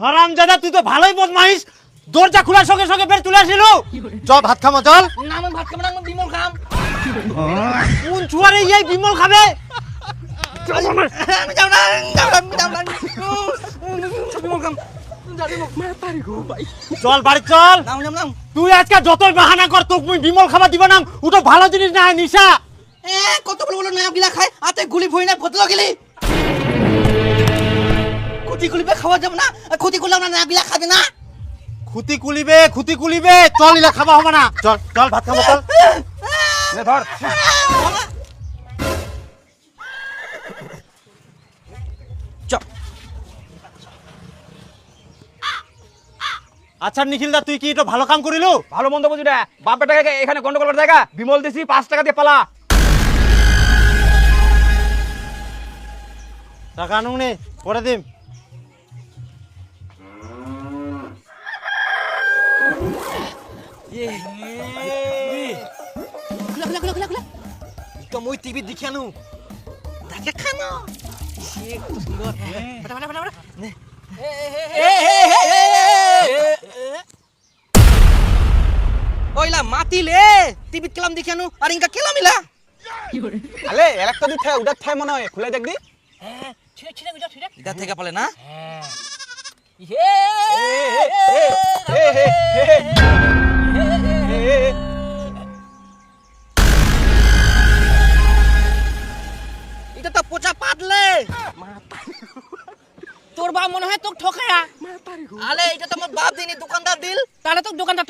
হারামজাদা তুই তো ভালোই বদমাইশ, দরজা খোলার সঙ্গে সঙ্গে বের চলে আসিল। চল ভাত খামো চল। না আমি ভাত খাবো না, আমি বিমল খাম। কোন চুয়ারে এই বিমল খাবে? আমি যাও না, বিমল খাম। চল বাড়ি চল। নাম তুই আজকে যতই বাহানা কর তোকে মুই বিমল খাবার দিব না, ওটা ভালো জিনিস না, নিশা। কত বলো না গিলা খায় হাতে গুলি ভই না বদলা গেলি খুঁটি খুলিবে খাওয়া যাব না, খুঁটি খুললাম না গিলা খাবে না। খুতি কুলিবে চল, ইলা খাবা হবে না। চল চল ভাত খাবো চল। নে ধর। আচ্ছা নিখিলদা, তুই কি এটা ভালো কাম করিলু? ভালো মন্দ বুঝি না, বাপ বেটাকে এখানে গন্ডগোল করার জায়গা। বিমল দিছি 5 টাকা দিয়ে পালা। টাকা আনুন নে, পরে দিম। খুলা তো মই টিভি দেখি আনো তাকে খানো কত সুন্দর ফটা নে ওইলা মাতিলে টিভিত কেলাম দেখি আনো আর ইনকা কেলাম ইলা আলে একটা দি থাকে উড়াত থাকে মনে হয়, খুলে দেখ দি। ছিড়ে ইদা থেকে পালে না এটা তো পোচা পাতলে তোর বাপ মনে হয় তোকে ঠকায়া আলে এটা তো আমার বাপ দিনি দোকানদার দিল তাহলে তো দোকানদার